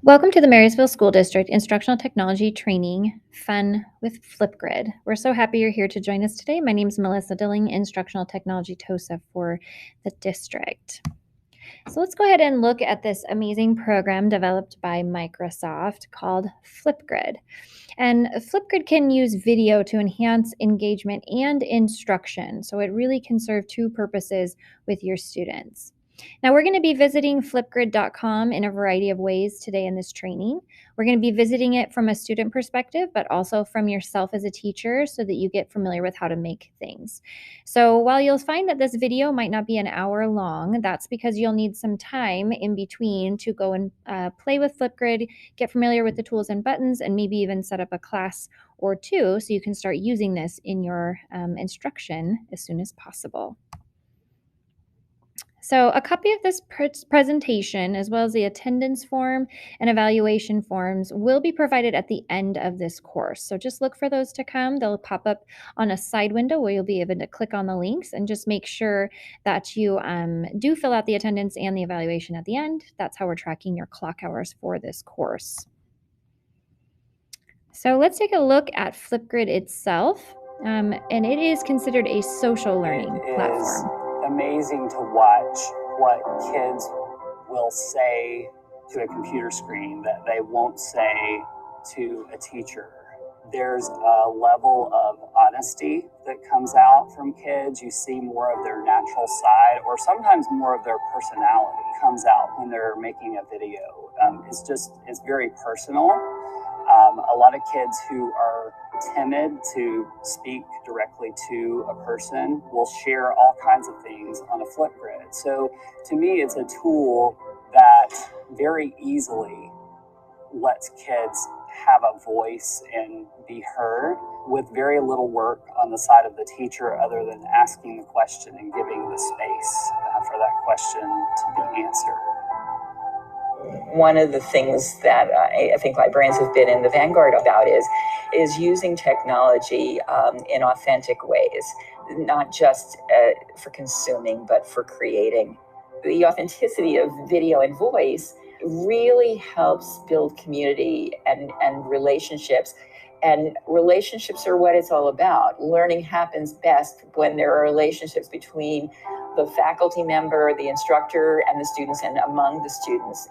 Welcome to the Marysville School District Instructional Technology Training Fun with FlipGrid. We're so happy you're here to join us today. My name is Melissa Dilling, Instructional Technology TOSA for the district. So let's go ahead and look at this amazing program developed by Microsoft called FlipGrid. And FlipGrid can use video to enhance engagement and instruction. So it really can serve two purposes with your students. Now, we're going to be visiting flipgrid.com in a variety of ways today in this training. We're going to be visiting it from a student perspective, but also from yourself as a teacher so that you get familiar with how to make things. So while you'll find that this video might not be an hour long, that's because you'll need some time in between to go and play with FlipGrid, get familiar with the tools and buttons, and maybe even set up a class or two so you can start using this in your instruction as soon as possible. So a copy of this presentation, as well as the attendance form and evaluation forms, will be provided at the end of this course. So just look for those to come. They'll pop up on a side window where you'll be able to click on the links, and just make sure that you do fill out the attendance and the evaluation at the end. That's how we're tracking your clock hours for this course. So let's take a look at FlipGrid itself. And it is considered a social learning platform. Amazing to watch what kids will say to a computer screen that they won't say to a teacher. There's a level of honesty that comes out from kids. You see more of their natural side, or sometimes more of their personality comes out when they're making a video. It's very personal. A lot of kids who are timid to speak directly to a person will share all kinds of things on a FlipGrid. So to me, it's a tool that very easily lets kids have a voice and be heard with very little work on the side of the teacher other than asking the question and giving the space for that question to be answered. One of the things that I think librarians have been in the vanguard about is using technology in authentic ways, not just for consuming, but for creating. The authenticity of video and voice really helps build community and relationships. And relationships are what it's all about. Learning happens best when there are relationships between the faculty member, the instructor, and the students, and among the students.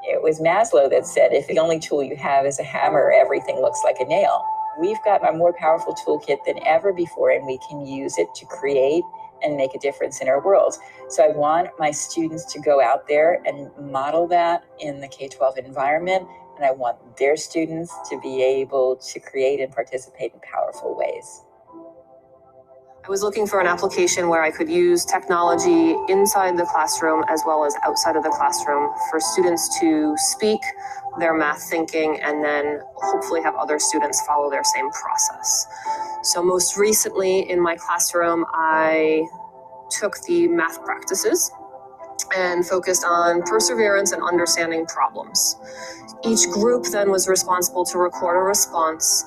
It was Maslow that said, if the only tool you have is a hammer, everything looks like a nail. We've got a more powerful toolkit than ever before, and we can use it to create and make a difference in our world. So I want my students to go out there and model that in the K-12 environment, and I want their students to be able to create and participate in powerful ways. I was looking for an application where I could use technology inside the classroom as well as outside of the classroom for students to speak their math thinking and then hopefully have other students follow their same process. So most recently in my classroom, I took the math practices and focused on perseverance and understanding problems. Each group then was responsible to record a response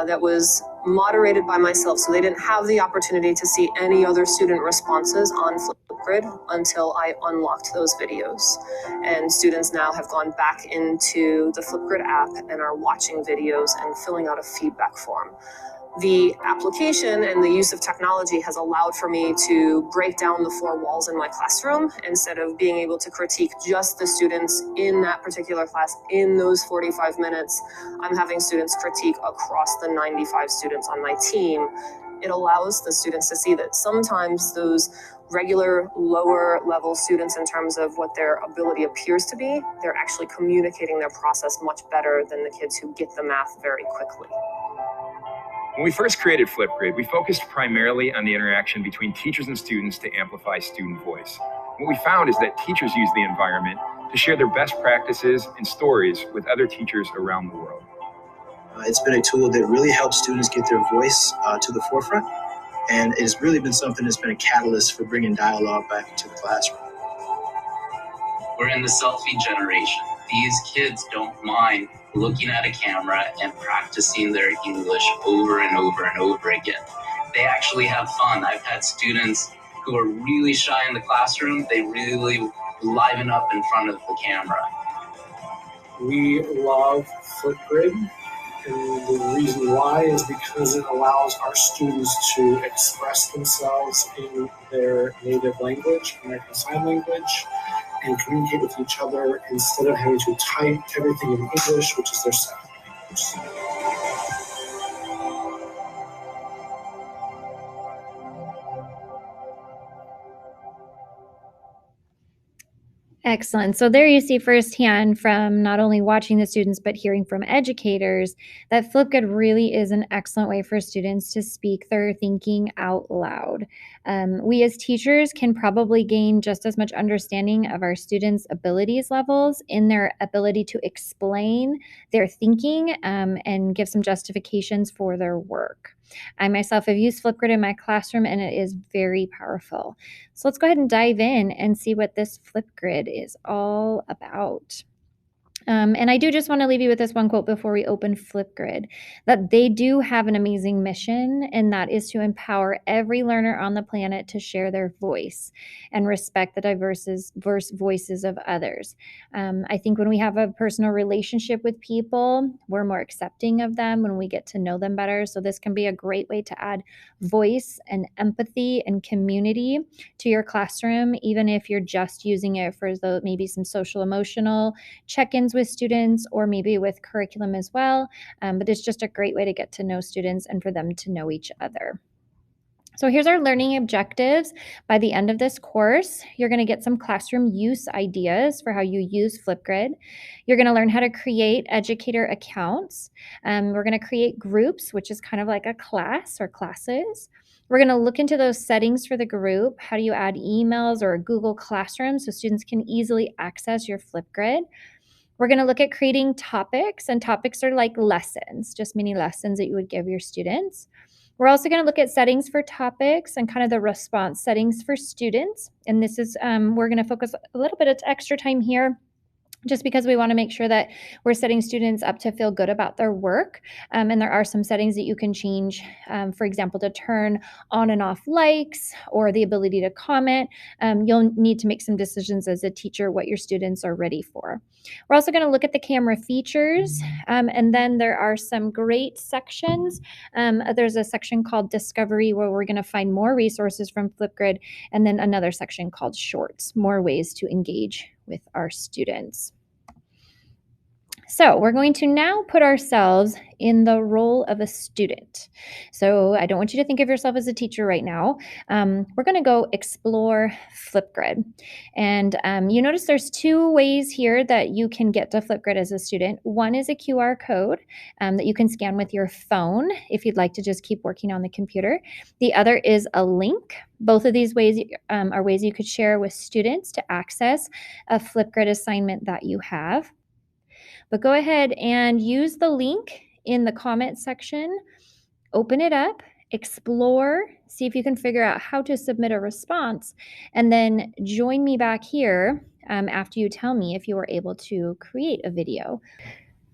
that was moderated by myself, so they didn't have the opportunity to see any other student responses on FlipGrid until I unlocked those videos. And students now have gone back into the FlipGrid app and are watching videos and filling out a feedback form. The application and the use of technology has allowed for me to break down the four walls in my classroom. Instead of being able to critique just the students in that particular class in those 45 minutes, I'm having students critique across the 95 students on my team. It allows the students to see that sometimes those regular lower level students, in terms of what their ability appears to be, they're actually communicating their process much better than the kids who get the math very quickly. When we first created FlipGrid, we focused primarily on the interaction between teachers and students to amplify student voice. What we found is that teachers use the environment to share their best practices and stories with other teachers around the world. It's been a tool that really helps students get their voice to the forefront, and it's really been something that's been a catalyst for bringing dialogue back into the classroom. We're in the selfie generation. These kids don't mind looking at a camera and practicing their English over and over and over again. They actually have fun. I've had students who are really shy in the classroom. They really liven up in front of the camera. We love FlipGrid, and the reason why is because it allows our students to express themselves in their native language, American Sign Language, and communicate with each other instead of having to type everything in English, which is their second language. Excellent. So there you see firsthand from not only watching the students, but hearing from educators that FlipGrid really is an excellent way for students to speak their thinking out loud. We as teachers can probably gain just as much understanding of our students' abilities levels in their ability to explain their thinking and give some justifications for their work. I myself have used FlipGrid in my classroom and it is very powerful. So let's go ahead and dive in and see what this FlipGrid is all about. And I do just want to leave you with this one quote before we open FlipGrid, that they do have an amazing mission, and that is to empower every learner on the planet to share their voice and respect the diverse voices of others. I think when we have a personal relationship with people, we're more accepting of them when we get to know them better. So this can be a great way to add voice and empathy and community to your classroom, even if you're just using it for maybe some social emotional check-ins with students or maybe with curriculum as well. But it's just a great way to get to know students and for them to know each other. So here's our learning objectives. By the end of this course, you're going to get some classroom use ideas for how you use FlipGrid. You're going to learn how to create educator accounts. We're going to create groups, which is kind of like a class or classes. We're going to look into those settings for the group. How do you add emails or a Google Classroom so students can easily access your FlipGrid? We're going to look at creating topics, and topics are like lessons, just mini lessons that you would give your students. We're also going to look at settings for topics and kind of the response settings for students. And this is, we're going to focus a little bit of extra time here just because we want to make sure that we're setting students up to feel good about their work. And there are some settings that you can change, for example, to turn on and off likes or the ability to comment. You'll need to make some decisions as a teacher what your students are ready for. We're also going to look at the camera features, and then there are some great sections. There's a section called Discovery where we're going to find more resources from FlipGrid, and then another section called Shorts, more ways to engage with our students. So we're going to now put ourselves in the role of a student. So I don't want you to think of yourself as a teacher right now. We're going to go explore FlipGrid. And you notice there's two ways here that you can get to FlipGrid as a student. One is a QR code that you can scan with your phone if you'd like to just keep working on the computer. The other is a link. Both of these ways are ways you could share with students to access a FlipGrid assignment that you have. But go ahead and use the link in the comment section, open it up, explore, see if you can figure out how to submit a response, and then join me back here after you tell me if you were able to create a video.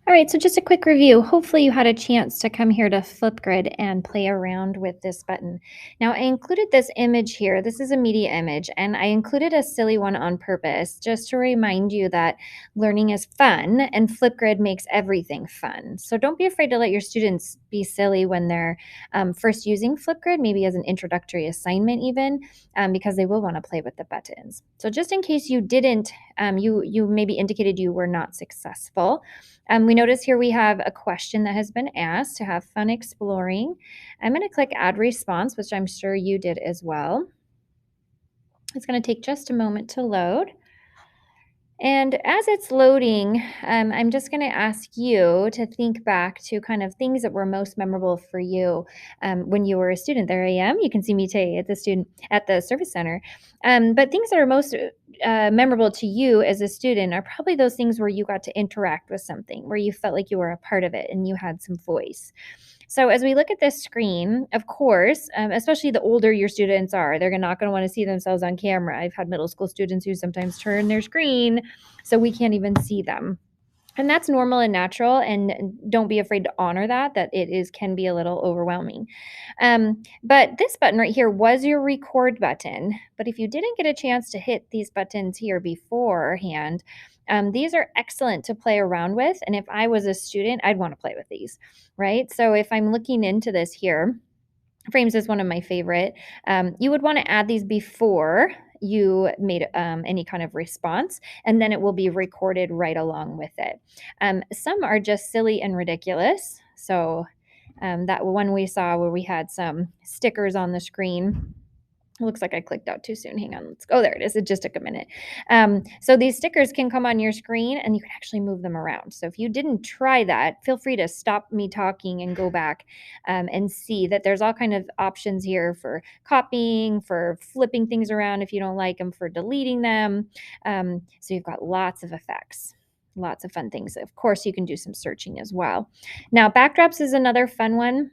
All right, so just a quick review. Hopefully you had a chance to come here to FlipGrid and play around with this button. Now, I included this image here. This is a media image, and I included a silly one on purpose just to remind you that learning is fun, and FlipGrid makes everything fun. So don't be afraid to let your students be silly when they're first using FlipGrid, maybe as an introductory assignment even, because they will want to play with the buttons. So just in case you didn't, you maybe indicated you were not successful, we notice here we have a question that has been asked to have fun exploring. I'm going to click Add Response, which I'm sure you did as well. It's going to take just a moment to load. And as it's loading, I'm just going to ask you to think back to kind of things that were most memorable for you when you were a student. There I am. You can see me today at the service center. But things that are most memorable to you as a student are probably those things where you got to interact with something, where you felt like you were a part of it and you had some voice. So as we look at this screen, of course, especially the older your students are, they're not going to want to see themselves on camera. I've had middle school students who sometimes turn their screen so we can't even see them. And that's normal and natural, and don't be afraid to honor that it can be a little overwhelming. But this button right here was your record button. But if you didn't get a chance to hit these buttons here beforehand, These are excellent to play around with. And if I was a student, I'd want to play with these, right? So if I'm looking into this here, frames is one of my favorite. You would want to add these before you made any kind of response, and then it will be recorded right along with it. Some are just silly and ridiculous. So that one we saw where we had some stickers on the screen. It looks like I clicked out too soon. Hang on. Let's go. There it is. It just took a minute. So these stickers can come on your screen and you can actually move them around. So if you didn't try that, feel free to stop me talking and go back and see that there's all kind of options here for copying, for flipping things around if you don't like them, for deleting them. So you've got lots of effects. Lots of fun things. Of course, you can do some searching as well. Now, backdrops is another fun one.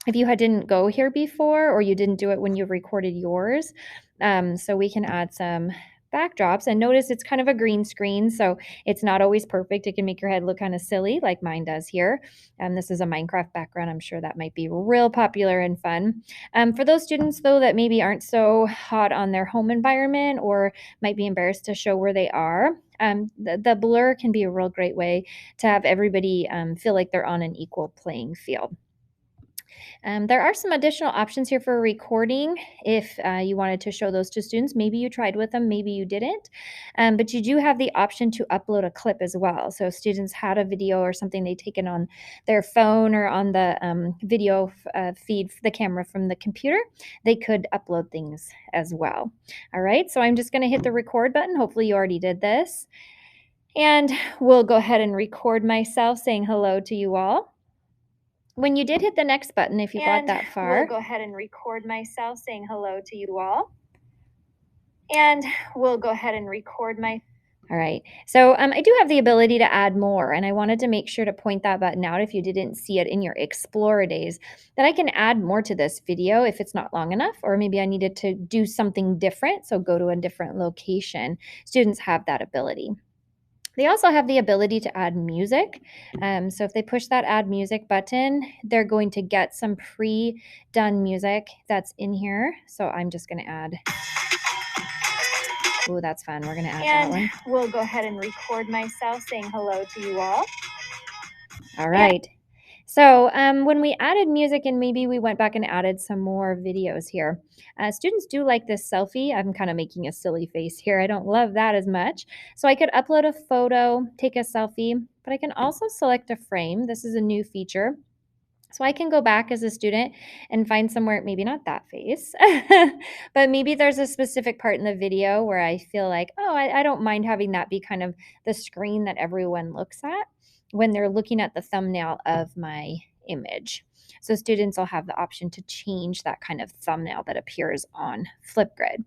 If you didn't go here before or you didn't do it when you recorded yours. So we can add some backdrops, and notice it's kind of a green screen, so it's not always perfect. It can make your head look kind of silly like mine does here. This is a Minecraft background. I'm sure that might be real popular and fun. For those students though that maybe aren't so hot on their home environment or might be embarrassed to show where they are, the blur can be a real great way to have everybody feel like they're on an equal playing field. There are some additional options here for recording if you wanted to show those to students. Maybe you tried with them, maybe you didn't. But you do have the option to upload a clip as well. So if students had a video or something they'd taken on their phone or on the video feed, the camera from the computer, they could upload things as well. All right, so I'm just going to hit the record button. Hopefully you already did this. And we'll go ahead and record myself saying hello to you all. When you did hit the next button, if you got that far, we'll go ahead and record myself saying hello to you all. And we'll go ahead and record my... All right, so I do have the ability to add more, and I wanted to make sure to point that button out if you didn't see it in your Explorer days, that I can add more to this video if it's not long enough, or maybe I needed to do something different, so go to a different location. Students have that ability. They also have the ability to add music. So if they push that add music button, they're going to get some pre-done music that's in here. So I'm just going to add. Oh, that's fun. We're going to add that one. We'll go ahead and record myself saying hello to you all. All right. So when we added music and maybe we went back and added some more videos here, students do like this selfie. I'm kind of making a silly face here. I don't love that as much. So I could upload a photo, take a selfie, but I can also select a frame. This is a new feature. So I can go back as a student and find somewhere, maybe not that face, but maybe there's a specific part in the video where I feel like, oh, I don't mind having that be kind of the screen that everyone looks at when they're looking at the thumbnail of my image. So students will have the option to change that kind of thumbnail that appears on FlipGrid.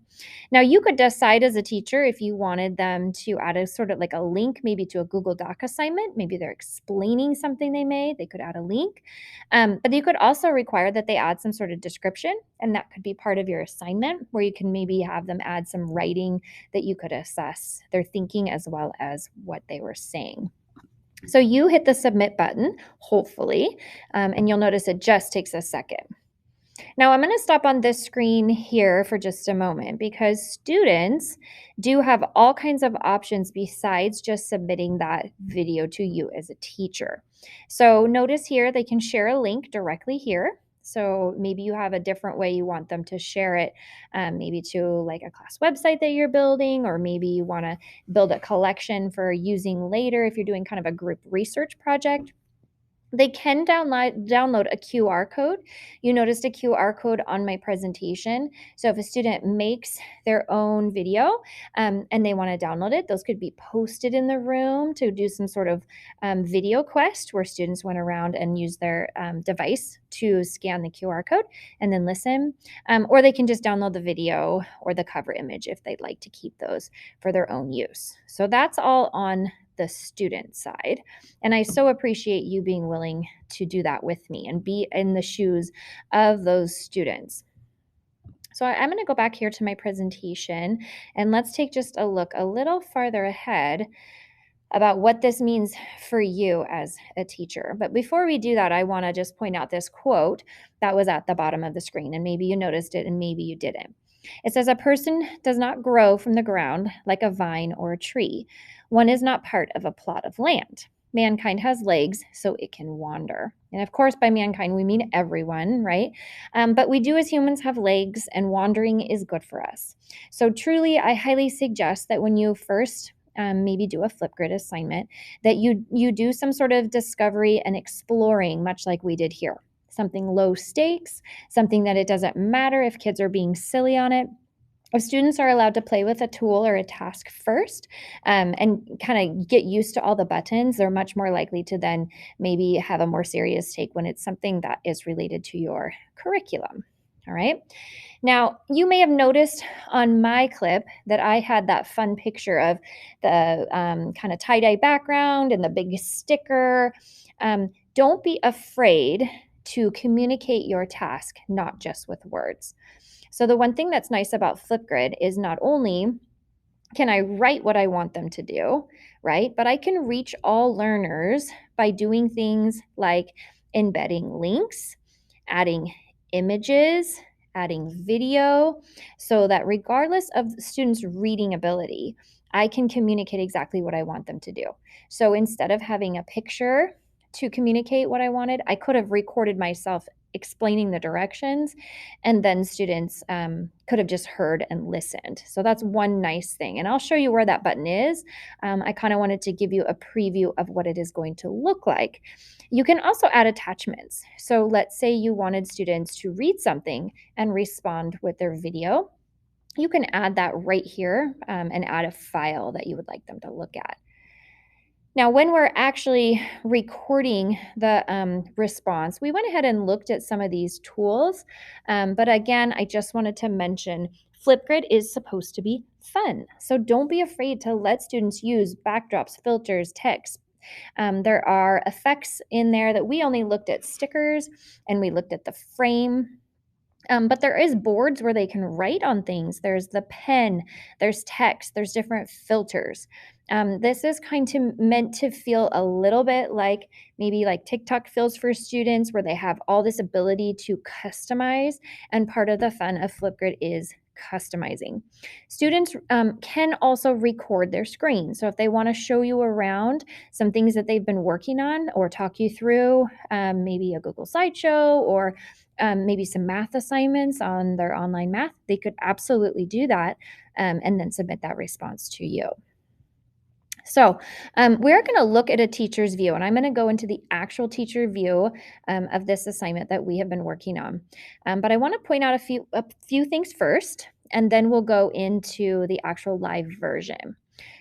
Now you could decide as a teacher if you wanted them to add a sort of like a link maybe to a Google Doc assignment. Maybe they're explaining something they made. They could add a link. But you could also require that they add some sort of description, and that could be part of your assignment where you can maybe have them add some writing that you could assess their thinking as well as what they were saying. So you hit the submit button, hopefully, and you'll notice it just takes a second. Now I'm going to stop on this screen here for just a moment because students do have all kinds of options besides just submitting that video to you as a teacher. So notice here they can share a link directly here. So maybe you have a different way you want them to share it, maybe to like a class website that you're building, or maybe you want to build a collection for using later if you're doing kind of a group research project. They can download a QR code. You noticed a QR code on my presentation. So if a student makes their own video and they want to download it, those could be posted in the room to do some sort of video quest where students went around and used their device to scan the QR code and then listen. Or they can just download the video or the cover image if they'd like to keep those for their own use. So that's all on the student side. And I so appreciate you being willing to do that with me and be in the shoes of those students. So I'm going to go back here to my presentation and let's take just a look a little farther ahead about what this means for you as a teacher. But before we do that, I want to just point out this quote that was at the bottom of the screen, and maybe you noticed it and maybe you didn't. It says, a person does not grow from the ground like a vine or a tree. One is not part of a plot of land. Mankind has legs, so it can wander. And of course, by mankind, we mean everyone, right? But we do as humans have legs, and wandering is good for us. So truly, I highly suggest that when you first maybe do a FlipGrid assignment, that you do some sort of discovery and exploring, much like we did here. Something low stakes, something that it doesn't matter if kids are being silly on it. If students are allowed to play with a tool or a task first and kind of get used to all the buttons, they're much more likely to then maybe have a more serious take when it's something that is related to your curriculum. All right. Now, you may have noticed on my clip that I had that fun picture of the kind of tie-dye background and the big sticker. Don't be afraid to communicate your task, not just with words. So the one thing that's nice about FlipGrid is not only can I write what I want them to do, right? But I can reach all learners by doing things like embedding links, adding images, adding video, so that regardless of the student's reading ability, I can communicate exactly what I want them to do. So instead of having a picture to communicate what I wanted, I could have recorded myself explaining the directions, and then students could have just heard and listened. So that's one nice thing. And I'll show you where that button is. I kind of wanted to give you a preview of what it is going to look like. You can also add attachments. So let's say you wanted students to read something and respond with their video. You can add that right here and add a file that you would like them to look at. Now, when we're actually recording the response, we went ahead and looked at some of these tools. But again, I just wanted to mention FlipGrid is supposed to be fun. So don't be afraid to let students use backdrops, filters, text. There are effects in there that we only looked at stickers and we looked at the frame. But there is boards where they can write on things. There's the pen, there's text, there's different filters. This is meant to feel a little bit like maybe like TikTok feels for students, where they have all this ability to customize. And part of the fun of FlipGrid is customizing. Students can also record their screen. So if they want to show you around some things that they've been working on or talk you through maybe a Google slideshow or maybe some math assignments on their online math, they could absolutely do that and then submit that response to you. So we're going to look at a teacher's view, and I'm going to go into the actual teacher view of this assignment that we have been working on. But I want to point out a few things first, and then we'll go into the actual live version.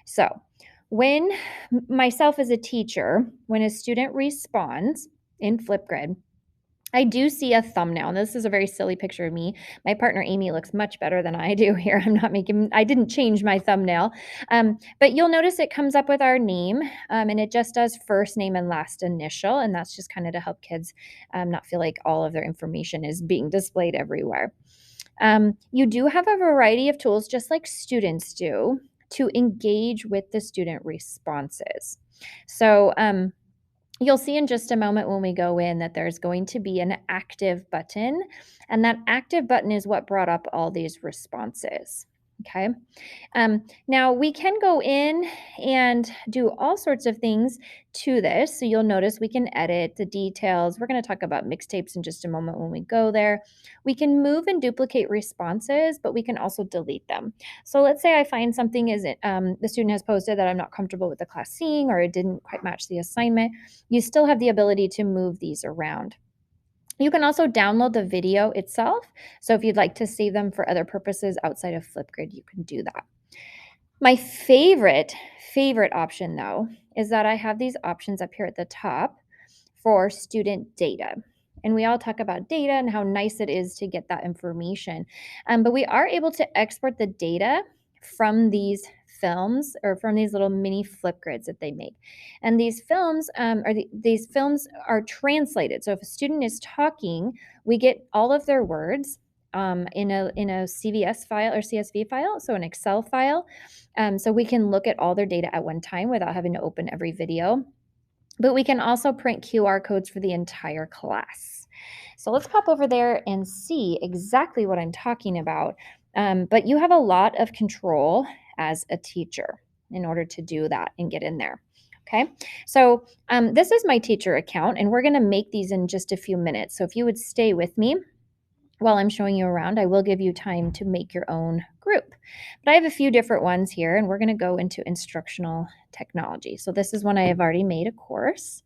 So when myself as a teacher, when a student responds in FlipGrid, I do see a thumbnail, and this is a very silly picture of me. My partner, Amy, looks much better than I do here. I didn't change my thumbnail. But you'll notice it comes up with our name, and it just does first name and last initial, and that's just kind of to help kids not feel like all of their information is being displayed everywhere. You do have a variety of tools, just like students do, to engage with the student responses. So, you'll see in just a moment when we go in that there's going to be an active button, and that active button is what brought up all these responses. Okay. Now we can go in and do all sorts of things to this. So you'll notice we can edit the details. We're going to talk about mixtapes in just a moment when we go there. We can move and duplicate responses, but we can also delete them. So let's say I find something the student has posted that I'm not comfortable with the class seeing, or it didn't quite match the assignment. You still have the ability to move these around. You can also download the video itself. So if you'd like to save them for other purposes outside of FlipGrid, you can do that. My favorite option, though, is that I have these options up here at the top for student data. And we all talk about data and how nice it is to get that information. But we are able to export the data from these films, or from these little mini FlipGrids that they make. And these films are translated. So if a student is talking, we get all of their words in a CVS file or CSV file, so an Excel file. So we can look at all their data at one time without having to open every video. But we can also print QR codes for the entire class. So let's pop over there and see exactly what I'm talking about. But you have a lot of control as a teacher in order to do that and get in there. Okay, so this is my teacher account, and we're going to make these in just a few minutes. So if you would stay with me while I'm showing you around, I will give you time to make your own group. But I have a few different ones here, and we're going to go into instructional technology. So this is one I have already made a course.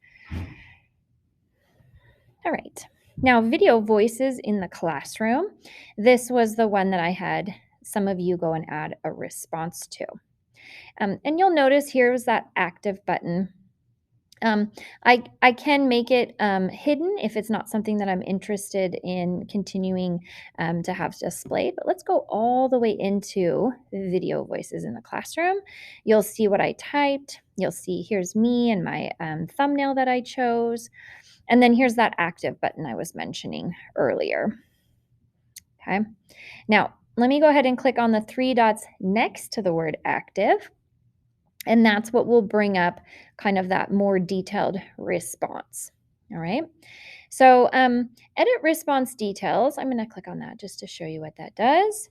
All right. Now, video voices in the classroom. This was the one that I had some of you go and add a response to. And you'll notice here's that active button. I can make it hidden if it's not something that I'm interested in continuing to have displayed. But let's go all the way into video voices in the classroom. You'll see what I typed. You'll see here's me and my thumbnail that I chose. And then here's that active button I was mentioning earlier. Okay. Now, let me go ahead and click on the 3 dots next to the word active. And that's what will bring up kind of that more detailed response. All right. So edit response details. I'm going to click on that just to show you what that does.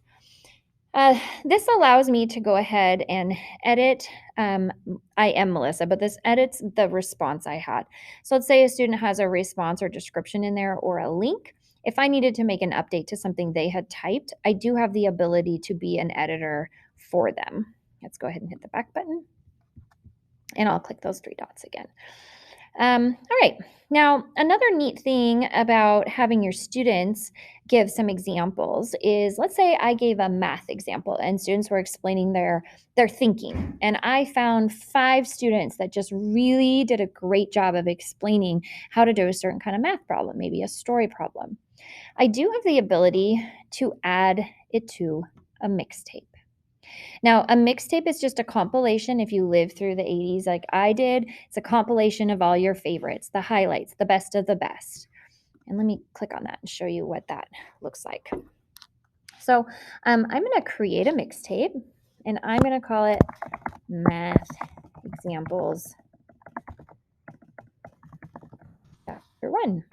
This allows me to go ahead and edit. I am Melissa, but this edits the response I had. So let's say a student has a response or description in there or a link. If I needed to make an update to something they had typed, I do have the ability to be an editor for them. Let's go ahead and hit the back button. And I'll click those 3 dots again. All right. Now, another neat thing about having your students give some examples is, let's say I gave a math example and students were explaining their thinking. And I found 5 students that just really did a great job of explaining how to do a certain kind of math problem, maybe a story problem. I do have the ability to add it to a mixtape. Now, a mixtape is just a compilation if you live through the 80s like I did. It's a compilation of all your favorites, the highlights, the best of the best. And let me click on that and show you what that looks like. So I'm going to create a mixtape, and I'm going to call it Math Examples Chapter 1.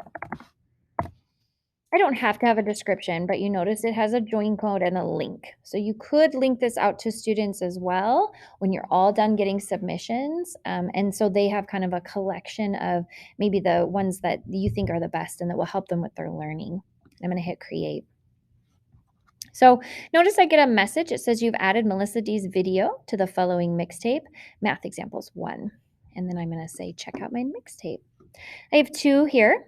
I don't have to have a description, but you notice it has a join code and a link. So you could link this out to students as well when you're all done getting submissions. And so they have kind of a collection of maybe the ones that you think are the best and that will help them with their learning. I'm going to hit create. So notice I get a message. It says you've added Melissa D's video to the following mixtape, Math Examples 1. And then I'm going to say, check out my mixtape. I have 2 here.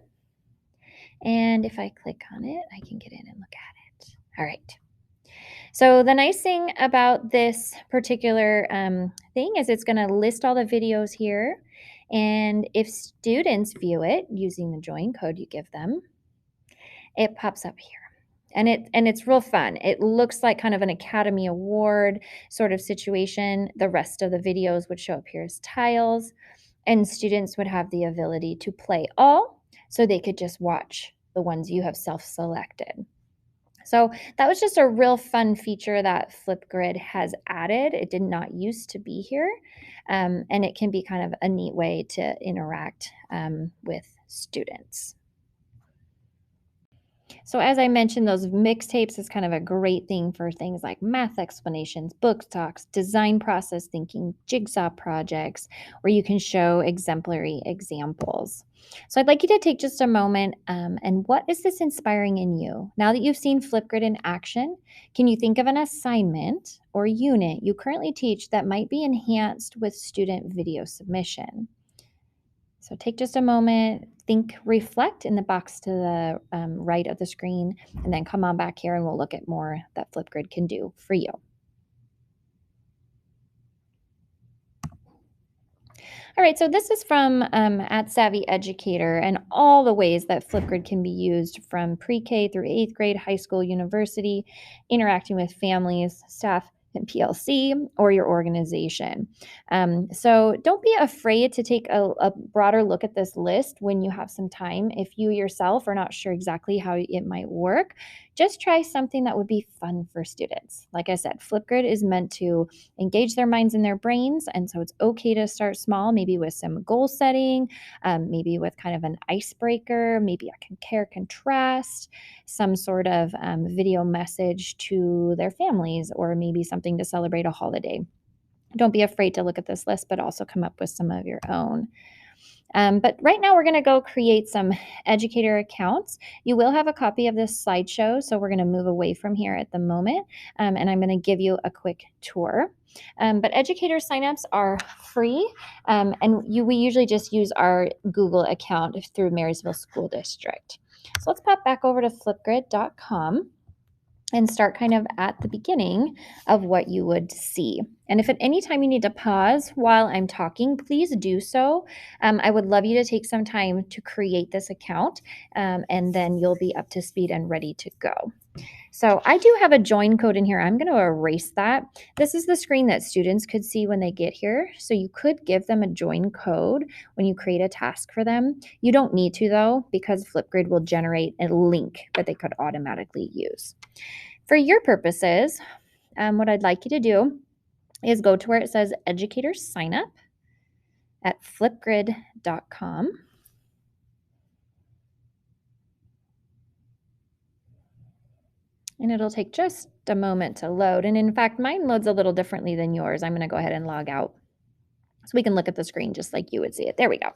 And if I click on it, I can get in and look at it. All right. So the nice thing about this particular thing is it's going to list all the videos here. And if students view it using the join code you give them, it pops up here. And it's real fun. It looks like kind of an Academy Award sort of situation. The rest of the videos would show up here as tiles. And students would have the ability to play all, so they could just watch the ones you have self-selected. So that was just a real fun feature that FlipGrid has added. It did not used to be here, and it can be kind of a neat way to interact with students. So as I mentioned, those mixtapes is kind of a great thing for things like math explanations, book talks, design process thinking, jigsaw projects, where you can show exemplary examples. So I'd like you to take just a moment and what is this inspiring in you? Now that you've seen FlipGrid in action, can you think of an assignment or unit you currently teach that might be enhanced with student video submission? So take just a moment, think, reflect in the box to the right of the screen, and then come on back here and we'll look at more that FlipGrid can do for you. All right, so this is from at Savvy Educator and all the ways that FlipGrid can be used from pre-K through 8th grade, high school, university, interacting with families, staff, and PLC or your organization. So don't be afraid to take a broader look at this list when you have some time. If you yourself are not sure exactly how it might work, just try something that would be fun for students. Like I said, FlipGrid is meant to engage their minds and their brains, and so it's okay to start small, maybe with some goal setting, maybe with kind of an icebreaker, maybe a compare contrast, some sort of video message to their families, or maybe something to celebrate a holiday. Don't be afraid to look at this list, but also come up with some of your own. But right now we're going to go create some educator accounts. You will have a copy of this slideshow, so we're going to move away from here at the moment, and I'm going to give you a quick tour. But educator signups are free, and we usually just use our Google account through Marysville School District. So let's pop back over to flipgrid.com and start kind of at the beginning of what you would see. And if at any time you need to pause while I'm talking, please do so. I would love you to take some time to create this account, and then you'll be up to speed and ready to go. So I do have a join code in here. I'm going to erase that. This is the screen that students could see when they get here. So you could give them a join code when you create a task for them. You don't need to, though, because FlipGrid will generate a link that they could automatically use. For your purposes, what I'd like you to do is go to where it says Educator Sign Up at flipgrid.com. And it'll take just a moment to load. And in fact, mine loads a little differently than yours. I'm going to go ahead and log out so we can look at the screen just like you would see it. There we go.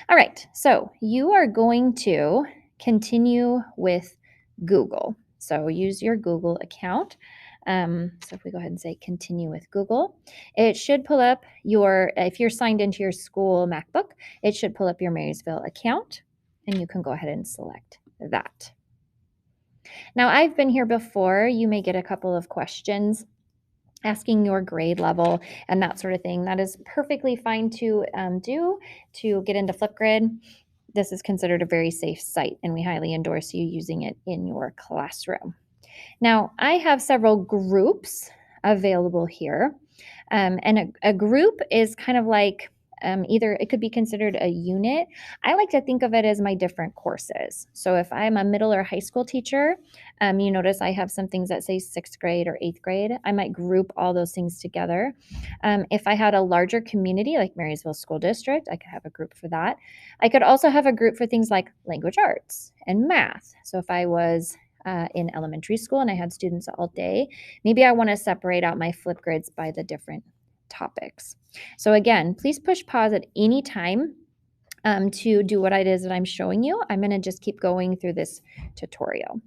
All right. So you are going to continue with Google. So use your Google account. So if we go ahead and say continue with Google, it should pull up if you're signed into your school MacBook, it should pull up your Marysville account, and you can go ahead and select that. Now, I've been here before. You may get a couple of questions asking your grade level and that sort of thing. That is perfectly fine to do to get into FlipGrid. This is considered a very safe site, and we highly endorse you using it in your classroom. Now, I have several groups available here, and a group is kind of like either it could be considered a unit. I like to think of it as my different courses. So if I'm a middle or high school teacher, you notice I have some things that say 6th grade or 8th grade. I might group all those things together. If I had a larger community like Marysville School District, I could have a group for that. I could also have a group for things like language arts and math. So if I was in elementary school and I had students all day, maybe I want to separate out my FlipGrids by the different topics. So again, please push pause at any time to do what it is that I'm showing you. I'm going to just keep going through this tutorial.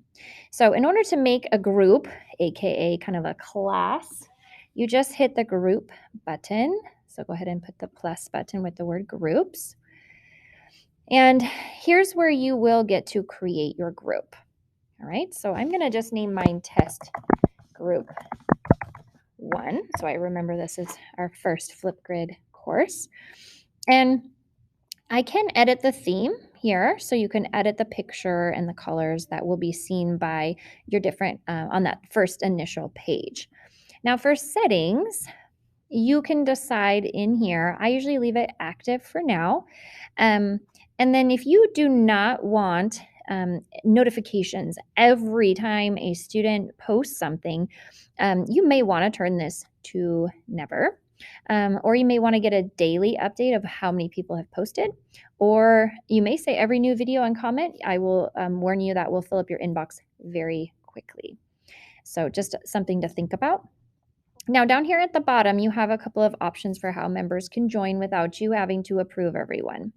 So in order to make a group, aka kind of a class, you just hit the group button. So go ahead and put the plus button with the word groups. And here's where you will get to create your group. All right, so I'm going to just name mine test group 1. So I remember this is our first FlipGrid course. And I can edit the theme here. So you can edit the picture and the colors that will be seen by your different, on that first initial page. Now for settings, you can decide in here. I usually leave it active for now. And then if you do not want notifications every time a student posts something, you may want to turn this to never, or you may want to get a daily update of how many people have posted, or you may say every new video and comment. I will warn you that will fill up your inbox very quickly. So just something to think about. Now down here at the bottom, you have a couple of options for how members can join without you having to approve everyone.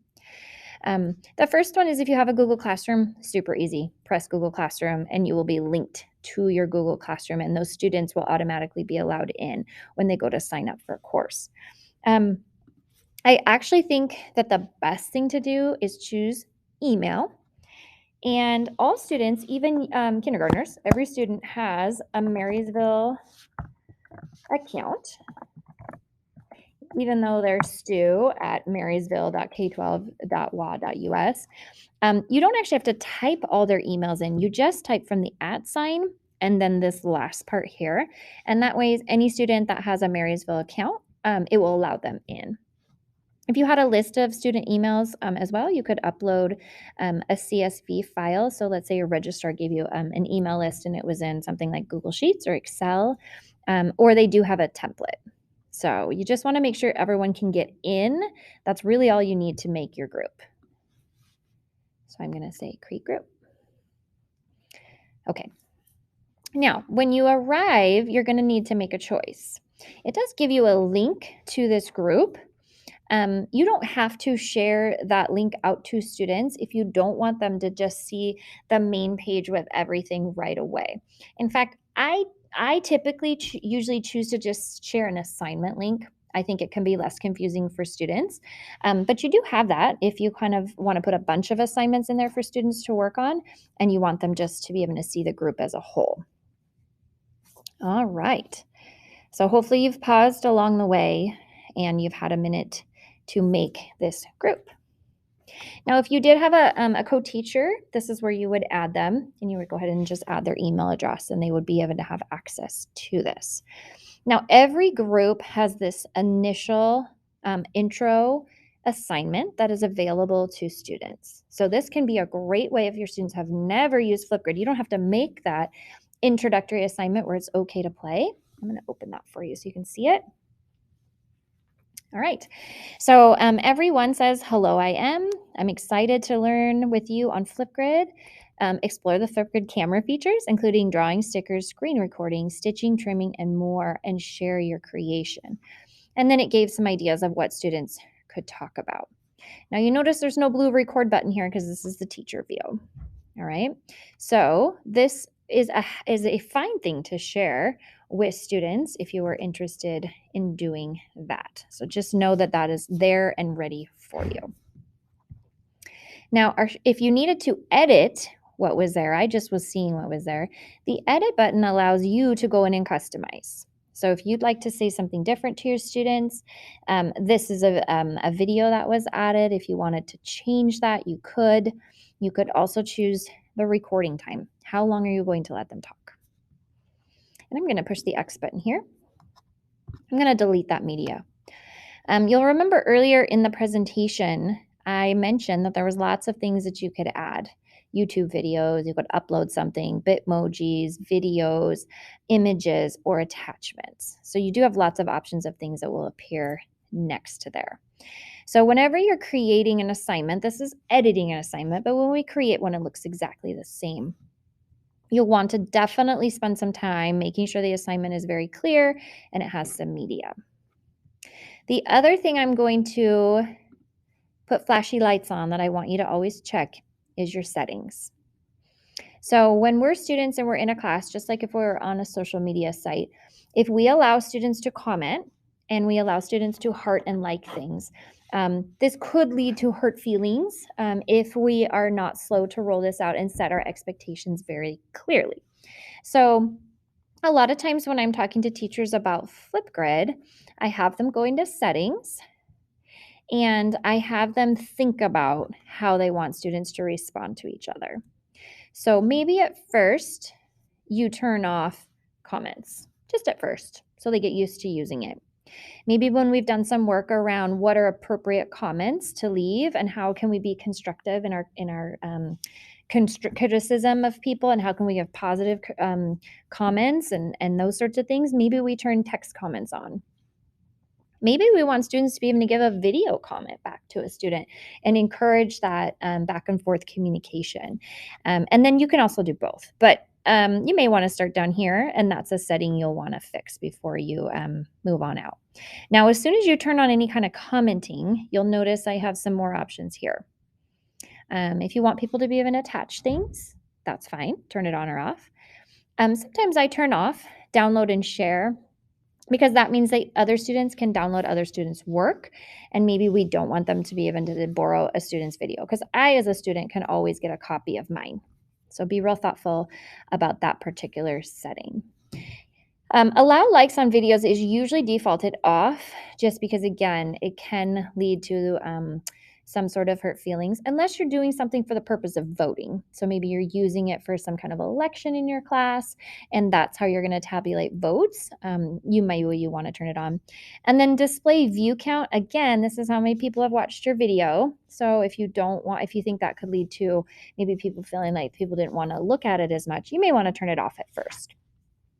The first one is if you have a Google Classroom, super easy. Press Google Classroom and you will be linked to your Google Classroom, and those students will automatically be allowed in when they go to sign up for a course. I actually think that the best thing to do is choose email. And all students, even kindergartners, every student has a Marysville account, even though they're Stu at marysville.k12.wa.us. You don't actually have to type all their emails in. You just type from the @ sign and then this last part here. And that way, any student that has a Marysville account, it will allow them in. If you had a list of student emails as well, you could upload a CSV file. So let's say your registrar gave you an email list and it was in something like Google Sheets or Excel, or they do have a template. So you just want to make sure everyone can get in. That's really all you need to make your group. So I'm going to say create group. Okay. Now, when you arrive, you're going to need to make a choice. It does give you a link to this group. You don't have to share that link out to students if you don't want them to just see the main page with everything right away. In fact, I typically usually choose to just share an assignment link. I think it can be less confusing for students, but you do have that if you kind of want to put a bunch of assignments in there for students to work on, and you want them just to be able to see the group as a whole. All right. So hopefully you've paused along the way and you've had a minute to make this group. Now, if you did have a co-teacher, this is where you would add them, and you would go ahead and just add their email address, and they would be able to have access to this. Now, every group has this initial intro assignment that is available to students. So this can be a great way if your students have never used FlipGrid. You don't have to make that introductory assignment where it's okay to play. I'm going to open that for you so you can see it. All right, so everyone says, hello, I'm excited to learn with you on FlipGrid. Explore the FlipGrid camera features, including drawing, stickers, screen recording, stitching, trimming, and more, and share your creation. And then it gave some ideas of what students could talk about. Now you notice there's no blue record button here because this is the teacher view. All right, so this is a fine thing to share with students if you are interested in doing that. So just know that that is there and ready for you. Now, if you needed to edit what was there, I just was seeing what was there, the edit button allows you to go in and customize. So if you'd like to say something different to your students, this is a video that was added. If you wanted to change that, you could. You could also choose the recording time. How long are you going to let them talk? And I'm going to push the X button here. I'm going to delete that media. You'll remember earlier in the presentation, I mentioned that there was lots of things that you could add. YouTube videos, you could upload something, Bitmojis, videos, images, or attachments. So you do have lots of options of things that will appear next to there. So whenever you're creating an assignment, this is editing an assignment, but when we create one, it looks exactly the same. You'll want to definitely spend some time making sure the assignment is very clear and it has some media. The other thing I'm going to put flashy lights on that I want you to always check is your settings. So when we're students and we're in a class, just like if we're on a social media site, if we allow students to comment and we allow students to heart and like things, this could lead to hurt feelings if we are not slow to roll this out and set our expectations very clearly. So a lot of times when I'm talking to teachers about FlipGrid, I have them go into settings and I have them think about how they want students to respond to each other. So maybe at first you turn off comments, just at first, so they get used to using it. Maybe when we've done some work around what are appropriate comments to leave and how can we be constructive in our criticism of people and how can we have positive comments and those sorts of things, maybe we turn text comments on. Maybe we want students to be able to give a video comment back to a student and encourage that back and forth communication. And then you can also do both. But you may want to start down here, and that's a setting you'll want to fix before you move on out. Now, as soon as you turn on any kind of commenting, you'll notice I have some more options here. If you want people to be able to attach things, that's fine. Turn it on or off. Sometimes I turn off download and share, because that means that other students can download other students' work, and maybe we don't want them to be able to borrow a student's video, because I, as a student, can always get a copy of mine. So be real thoughtful about that particular setting. Allow likes on videos is usually defaulted off, just because, again, it can lead to some sort of hurt feelings, unless you're doing something for the purpose of voting. So maybe you're using it for some kind of election in your class, and that's how you're going to tabulate votes. You want to turn it on. And then display view count. Again, this is how many people have watched your video. So if you think that could lead to maybe people feeling like people didn't want to look at it as much, you may want to turn it off at first.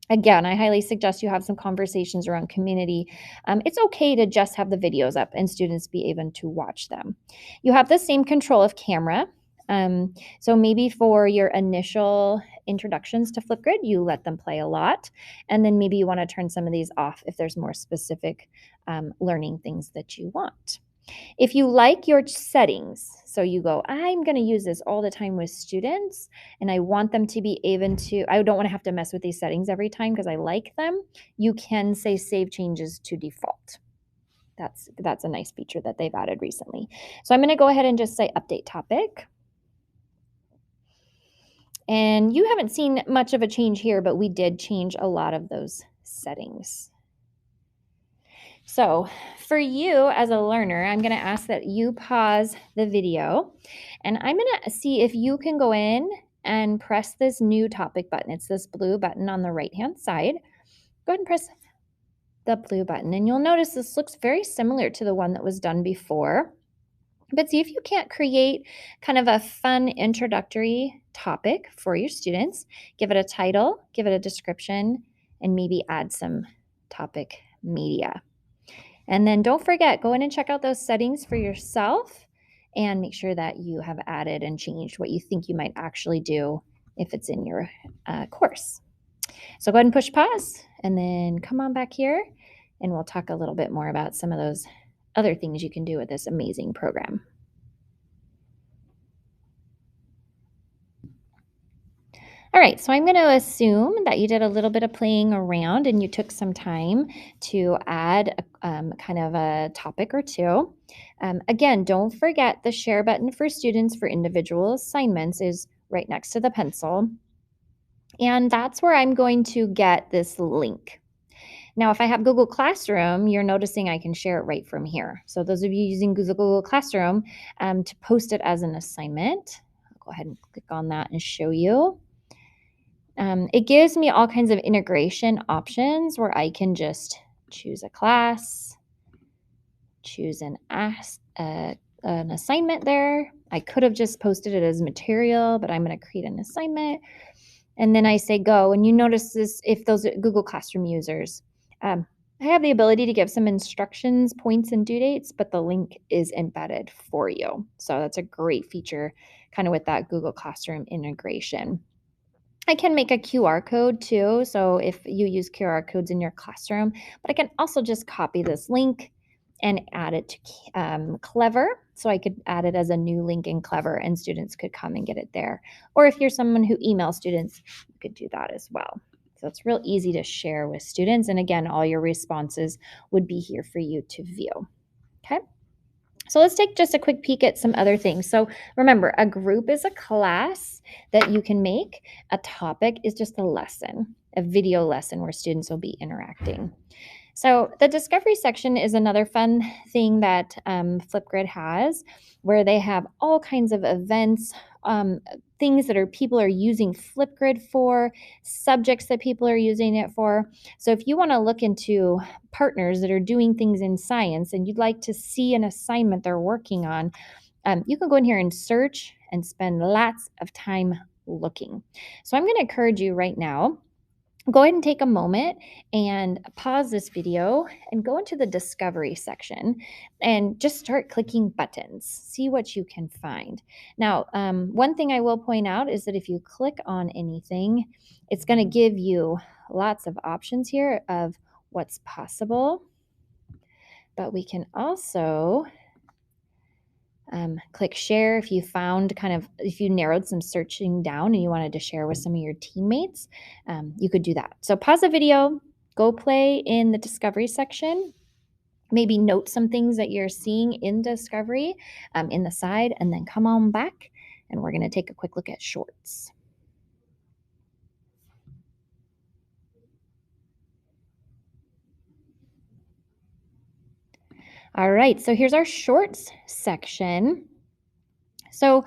Again, I highly suggest you have some conversations around community. It's okay to just have the videos up and students be able to watch them. You have the same control of camera. So maybe for your initial introductions to FlipGrid, you let them play a lot. And then maybe you want to turn some of these off if there's more specific learning things that you want. If you like your settings, so you go, I'm going to use this all the time with students, and I want them to be able to, I don't want to have to mess with these settings every time because I like them, you can say save changes to default. That's a nice feature that they've added recently. So I'm going to go ahead and just say update topic. And you haven't seen much of a change here, but we did change a lot of those settings. So for you as a learner, I'm going to ask that you pause the video, and I'm going to see if you can go in and press this new topic button. It's this blue button on the right-hand side. Go ahead and press the blue button, and you'll notice this looks very similar to the one that was done before. But see if you can't create kind of a fun introductory topic for your students. Give it a title, give it a description, and maybe add some topic media. And then don't forget, go in and check out those settings for yourself and make sure that you have added and changed what you think you might actually do if it's in your course. So go ahead and push pause and then come on back here and we'll talk a little bit more about some of those other things you can do with this amazing program. All right, so I'm going to assume that you did a little bit of playing around and you took some time to add kind of a topic or two. Again, don't forget the share button for students for individual assignments is right next to the pencil. And that's where I'm going to get this link. Now, if I have Google Classroom, you're noticing I can share it right from here. So those of you using Google Classroom, to post it as an assignment, I'll go ahead and click on that and show you. It gives me all kinds of integration options where I can just choose a class, choose an assignment there. I could have just posted it as material, but I'm going to create an assignment. And then I say go. And you notice this, if those are Google Classroom users, I have the ability to give some instructions, points, and due dates, but the link is embedded for you. So that's a great feature kind of with that Google Classroom integration. I can make a QR code too, so if you use QR codes in your classroom, but I can also just copy this link and add it to Clever. So I could add it as a new link in Clever and students could come and get it there. Or if you're someone who emails students, you could do that as well. So it's real easy to share with students. And again, all your responses would be here for you to view. Okay. So let's take just a quick peek at some other things. So remember, a group is a class that you can make. A topic is just a lesson, a video lesson where students will be interacting. So the discovery section is another fun thing that FlipGrid has, where they have all kinds of events, things that people are using FlipGrid for, subjects that people are using it for. So if you want to look into partners that are doing things in science and you'd like to see an assignment they're working on, you can go in here and search and spend lots of time looking. So I'm going to encourage you right now, go ahead and take a moment and pause this video and go into the discovery section and just start clicking buttons. See what you can find. Now, one thing I will point out is that if you click on anything, it's going to give you lots of options here of what's possible. But we can also click share if you found if you narrowed some searching down and you wanted to share with some of your teammates, you could do that. So pause the video, go play in the discovery section, maybe note some things that you're seeing in discovery in the side, and then come on back and we're going to take a quick look at shorts. All right, so here's our shorts section. So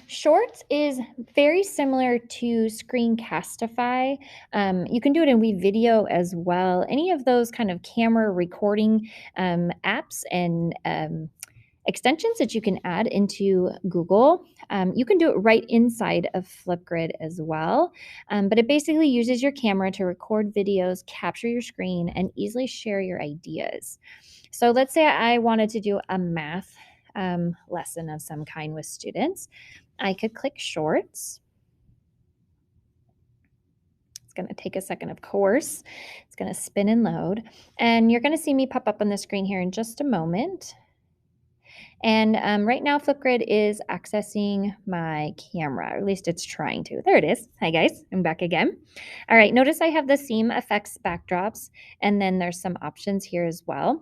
shorts is very similar to Screencastify. You can do it in WeVideo as well. Any of those kind of camera recording apps and extensions that you can add into Google. You can do it right inside of FlipGrid as well. But it basically uses your camera to record videos, capture your screen, and easily share your ideas. So let's say I wanted to do a math lesson of some kind with students. I could click Shorts. It's going to take a second, of course. It's going to spin and load. And you're going to see me pop up on the screen here in just a moment. And right now, FlipGrid is accessing my camera, or at least it's trying to. There it is. Hi, guys. I'm back again. All right. Notice I have the seam effects backdrops, and then there's some options here as well.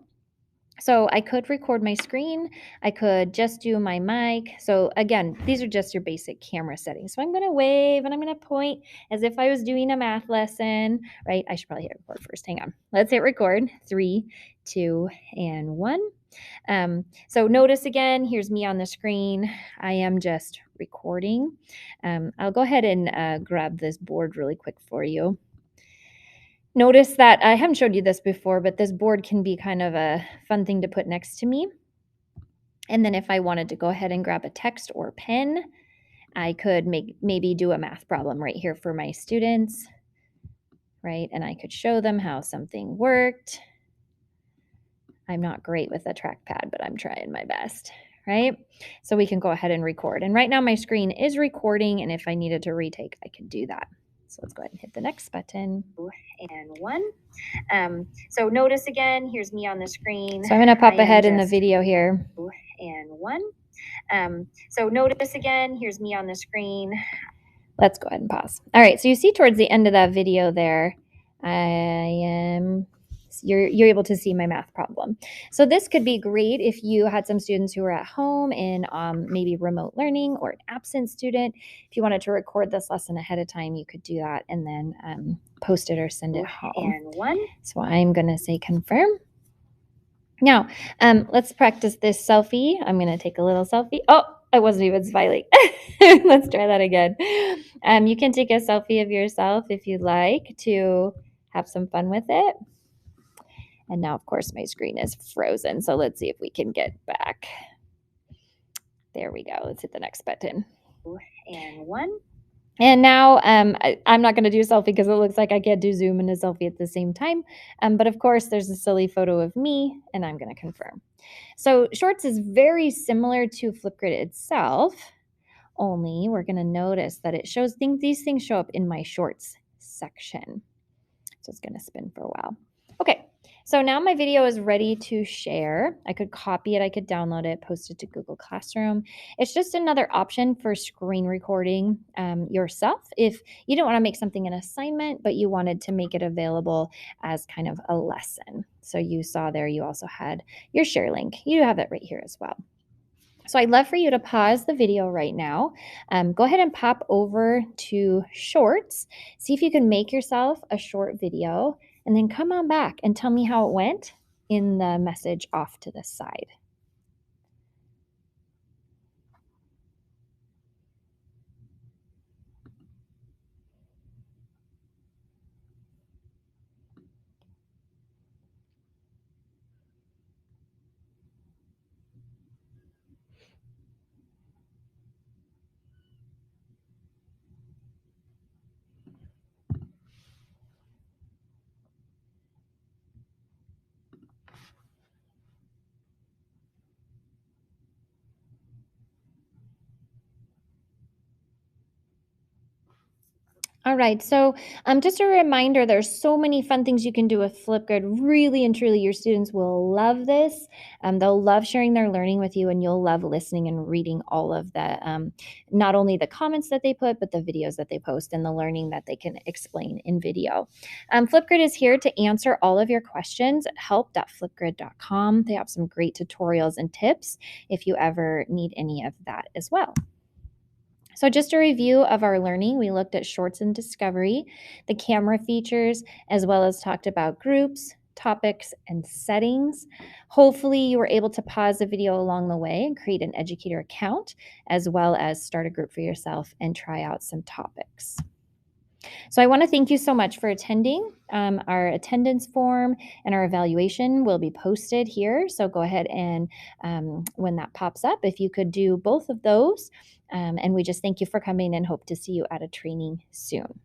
So I could record my screen. I could just do my mic. So again, these are just your basic camera settings. So I'm going to wave and I'm going to point as if I was doing a math lesson, right? I should probably hit record first. Hang on. Let's hit record. 3, 2, and 1. So notice again, here's me on the screen. I am just recording. I'll go ahead and grab this board really quick for you. Notice that I haven't showed you this before, but this board can be kind of a fun thing to put next to me. And then if I wanted to go ahead and grab a text or pen, I could maybe do a math problem right here for my students, right? And I could show them how something worked. I'm not great with a trackpad, but I'm trying my best, right? So we can go ahead and record. And right now my screen is recording, and if I needed to retake, I could do that. So let's go ahead and hit the next button. And 1. So notice again, here's me on the screen. So I'm going to pop ahead in the video here. And 1. So notice again, here's me on the screen. Let's go ahead and pause. All right, so you see towards the end of that video there, you're able to see my math problem. So this could be great if you had some students who were at home in maybe remote learning, or an absent student. If you wanted to record this lesson ahead of time, you could do that and then post it or send it home. And 1. So I'm going to say confirm. Now, let's practice this selfie. I'm going to take a little selfie. Oh, I wasn't even smiling. Let's try that again. You can take a selfie of yourself if you'd like to have some fun with it. And now, of course, my screen is frozen. So let's see if we can get back. There we go. Let's hit the next button. And 1. And now I'm not going to do a selfie because it looks like I can't do Zoom and a selfie at the same time. But of course, there's a silly photo of me, and I'm going to confirm. So Shorts is very similar to FlipGrid itself, only we're going to notice that it shows these things show up in my Shorts section. So it's going to spin for a while. Okay. So now my video is ready to share. I could copy it, I could download it, post it to Google Classroom. It's just another option for screen recording yourself if you don't want to make something an assignment, but you wanted to make it available as kind of a lesson. So you saw there, you also had your share link. You have it right here as well. So I'd love for you to pause the video right now. Go ahead and pop over to Shorts. See if you can make yourself a short video, and then come on back and tell me how it went in the message off to the side. All right, so just a reminder, there's so many fun things you can do with FlipGrid. Really and truly, your students will love this. They'll love sharing their learning with you, and you'll love listening and reading all of the, not only the comments that they put, but the videos that they post and the learning that they can explain in video. FlipGrid is here to answer all of your questions at help.flipgrid.com. They have some great tutorials and tips if you ever need any of that as well. So just a review of our learning, we looked at Shorts and Discovery, the camera features, as well as talked about groups, topics, and settings. Hopefully you were able to pause the video along the way and create an educator account, as well as start a group for yourself and try out some topics. So I want to thank you so much for attending. Our attendance form and our evaluation will be posted here. So go ahead and when that pops up, if you could do both of those. And we just thank you for coming and hope to see you at a training soon.